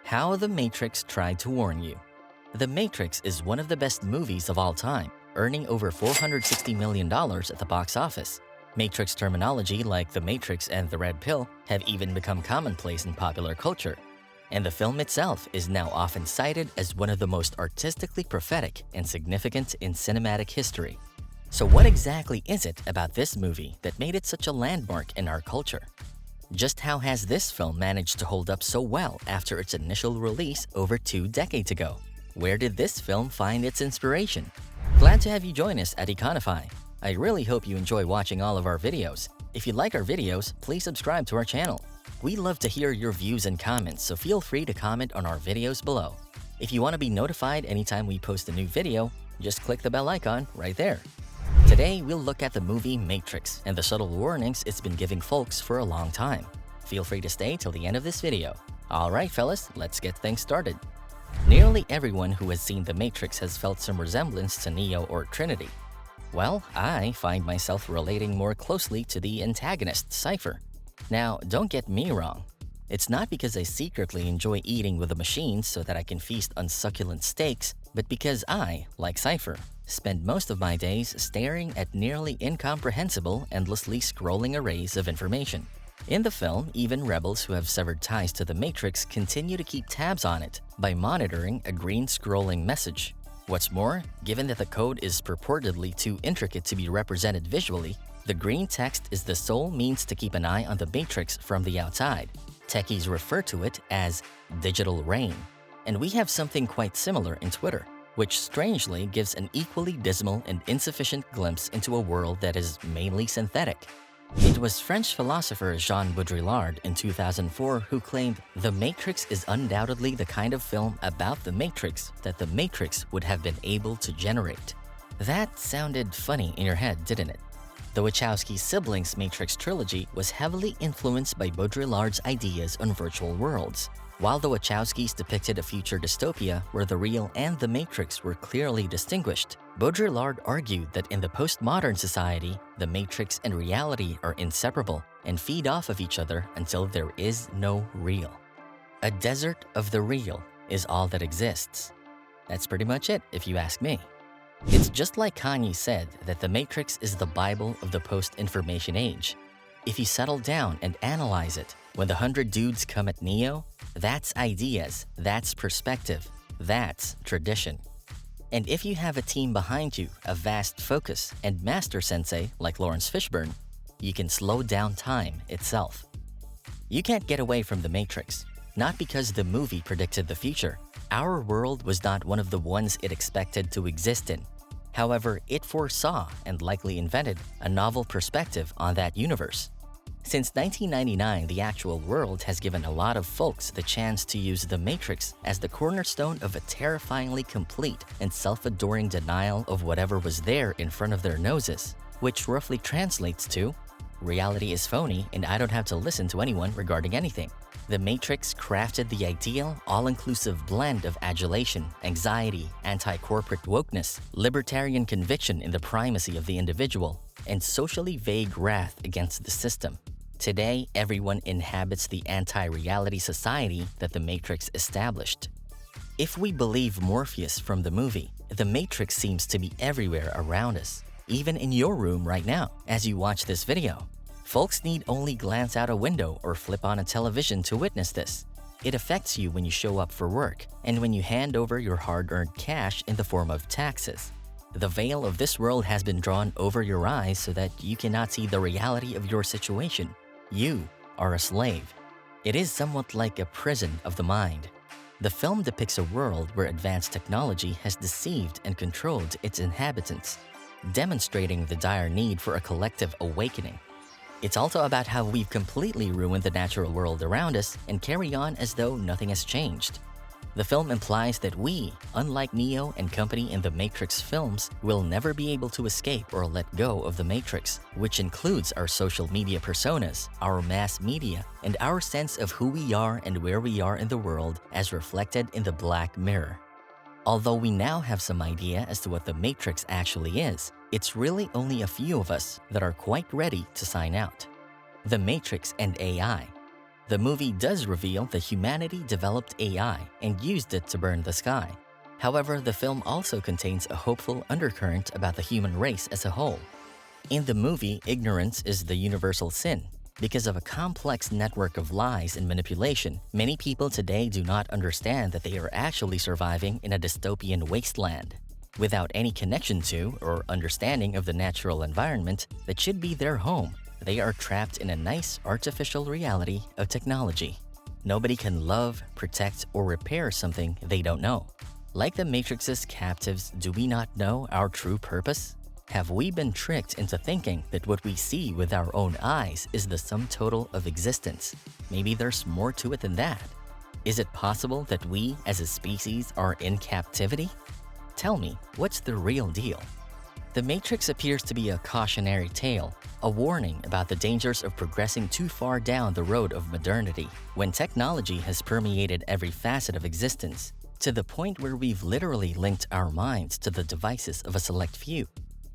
How the Matrix Tried to Warn You. The Matrix is one of the best movies of all time, earning over $460 million at the box office. Matrix terminology like the Matrix and the Red Pill have even become commonplace in popular culture. And the film itself is now often cited as one of the most artistically prophetic and significant in cinematic history. So what exactly is it about this movie that made it such a landmark in our culture? Just how has this film managed to hold up so well after its initial release over 2 decades ago? Where did this film find its inspiration? Glad to have you join us at Econify. I really hope you enjoy watching all of our videos. If you like our videos, please subscribe to our channel. We love to hear your views and comments, so feel free to comment on our videos below. If you want to be notified anytime we post a new video, just click the bell icon right there. Today, we'll look at the movie Matrix and the subtle warnings it's been giving folks for a long time. Feel free to stay till the end of this video. Alright fellas, let's get things started. Nearly everyone who has seen The Matrix has felt some resemblance to Neo or Trinity. Well, I find myself relating more closely to the antagonist, Cypher. Now, don't get me wrong. It's not because I secretly enjoy eating with the machines so that I can feast on succulent steaks, but because I, like Cypher, spend most of my days staring at nearly incomprehensible, endlessly scrolling arrays of information. In the film, even rebels who have severed ties to the Matrix continue to keep tabs on it by monitoring a green scrolling message. What's more, given that the code is purportedly too intricate to be represented visually, the green text is the sole means to keep an eye on the Matrix from the outside. Techies refer to it as digital rain. And we have something quite similar in Twitter, which strangely gives an equally dismal and insufficient glimpse into a world that is mainly synthetic. It was French philosopher Jean Baudrillard in 2004 who claimed The Matrix is undoubtedly the kind of film about the Matrix that the Matrix would have been able to generate. That sounded funny in your head, didn't it? The Wachowski siblings' Matrix trilogy was heavily influenced by Baudrillard's ideas on virtual worlds. While the Wachowskis depicted a future dystopia where the real and the Matrix were clearly distinguished, Baudrillard argued that in the postmodern society, the Matrix and reality are inseparable and feed off of each other until there is no real. A desert of the real is all that exists. That's pretty much it, if you ask me. It's just like Kanye said that the Matrix is the Bible of the post-information age. If you settle down and analyze it, when the 100 dudes come at Neo, that's ideas, that's perspective, that's tradition. And if you have a team behind you, a vast focus, and master sensei like Lawrence Fishburne, you can slow down time itself. You can't get away from the Matrix, not because the movie predicted the future. Our world was not one of the ones it expected to exist in. However, it foresaw and likely invented a novel perspective on that universe. Since 1999, the actual world has given a lot of folks the chance to use the Matrix as the cornerstone of a terrifyingly complete and self-adoring denial of whatever was there in front of their noses, which roughly translates to, reality is phony and I don't have to listen to anyone regarding anything. The Matrix crafted the ideal, all-inclusive blend of adulation, anxiety, anti-corporate wokeness, libertarian conviction in the primacy of the individual, and socially vague wrath against the system. Today, everyone inhabits the anti-reality society that the Matrix established. If we believe Morpheus from the movie, the Matrix seems to be everywhere around us, even in your room right now as you watch this video. Folks need only glance out a window or flip on a television to witness this. It affects you when you show up for work and when you hand over your hard-earned cash in the form of taxes. The veil of this world has been drawn over your eyes so that you cannot see the reality of your situation. You are a slave. It is somewhat like a prison of the mind. The film depicts a world where advanced technology has deceived and controlled its inhabitants, demonstrating the dire need for a collective awakening. It's also about how we've completely ruined the natural world around us and carry on as though nothing has changed. The film implies that we, unlike Neo and company in the Matrix films, will never be able to escape or let go of the Matrix, which includes our social media personas, our mass media, and our sense of who we are and where we are in the world as reflected in the Black Mirror. Although we now have some idea as to what the Matrix actually is, it's really only a few of us that are quite ready to sign out. The Matrix and AI. The movie does reveal that humanity developed AI and used it to burn the sky. However, the film also contains a hopeful undercurrent about the human race as a whole. In the movie, ignorance is the universal sin. Because of a complex network of lies and manipulation, many people today do not understand that they are actually surviving in a dystopian wasteland. Without any connection to or understanding of the natural environment that should be their home, they are trapped in a nice artificial reality of technology. Nobody can love, protect, or repair something they don't know. Like the Matrix's captives, do we not know our true purpose? Have we been tricked into thinking that what we see with our own eyes is the sum total of existence? Maybe there's more to it than that. Is it possible that we, as a species, are in captivity? Tell me, what's the real deal? The Matrix appears to be a cautionary tale, a warning about the dangers of progressing too far down the road of modernity, when technology has permeated every facet of existence, to the point where we've literally linked our minds to the devices of a select few.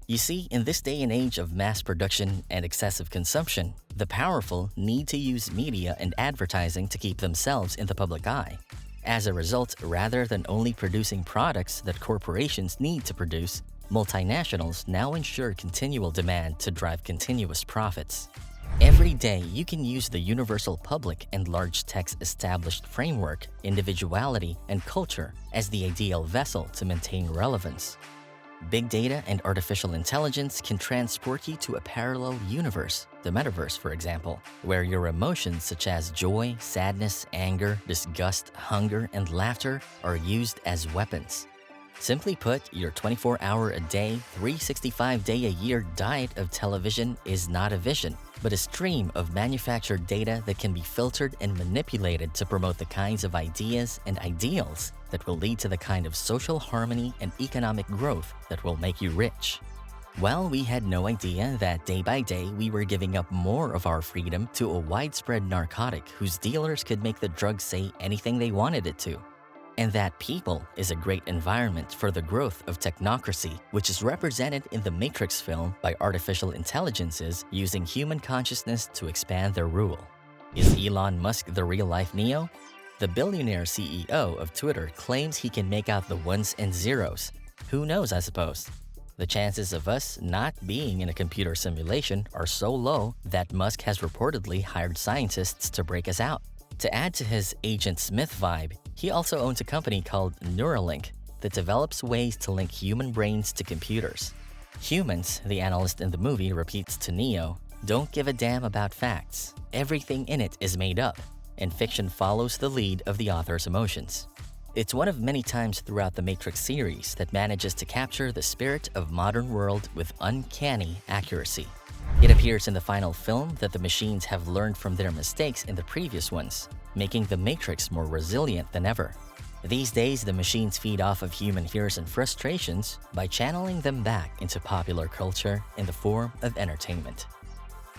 You see, in this day and age of mass production and excessive consumption, the powerful need to use media and advertising to keep themselves in the public eye. As a result, rather than only producing products that corporations need to produce, multinationals now ensure continual demand to drive continuous profits. Every day, you can use the universal public and large tech's established framework, individuality, and culture as the ideal vessel to maintain relevance. Big data and artificial intelligence can transport you to a parallel universe, the metaverse for example, where your emotions such as joy, sadness, anger, disgust, hunger, and laughter are used as weapons. Simply put, your 24-hour-a-day, 365-day-a-year diet of television is not a vision, but a stream of manufactured data that can be filtered and manipulated to promote the kinds of ideas and ideals that will lead to the kind of social harmony and economic growth that will make you rich. Well, we had no idea that day by day we were giving up more of our freedom to a widespread narcotic whose dealers could make the drug say anything they wanted it to. And that people is a great environment for the growth of technocracy, which is represented in the Matrix film by artificial intelligences using human consciousness to expand their rule. Is Elon Musk the real-life Neo? The billionaire CEO of Twitter claims he can make out the ones and zeros. Who knows, I suppose? The chances of us not being in a computer simulation are so low that Musk has reportedly hired scientists to break us out. To add to his Agent Smith vibe, he also owns a company called Neuralink that develops ways to link human brains to computers. Humans, the analyst in the movie repeats to Neo, don't give a damn about facts. Everything in it is made up, and fiction follows the lead of the author's emotions. It's one of many times throughout the Matrix series that manages to capture the spirit of modern world with uncanny accuracy. It appears in the final film that the machines have learned from their mistakes in the previous ones, making the Matrix more resilient than ever. These days, the machines feed off of human fears and frustrations by channeling them back into popular culture in the form of entertainment.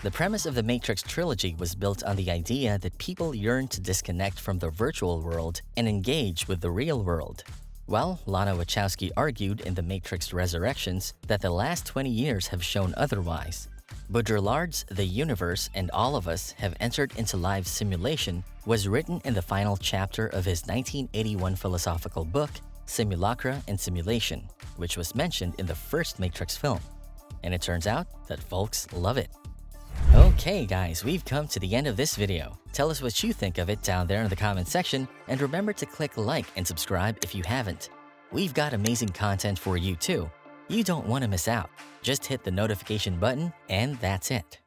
The premise of the Matrix trilogy was built on the idea that people yearn to disconnect from the virtual world and engage with the real world. Well, Lana Wachowski argued in The Matrix Resurrections that the last 20 years have shown otherwise. Baudrillard's The Universe and All of Us Have Entered into Live Simulation was written in the final chapter of his 1981 philosophical book, Simulacra and Simulation, which was mentioned in the first Matrix film. And it turns out that folks love it. Okay guys, we've come to the end of this video. Tell us what you think of it down there in the comment section, and remember to click like and subscribe if you haven't. We've got amazing content for you too. You don't want to miss out. Just hit the notification button and that's it.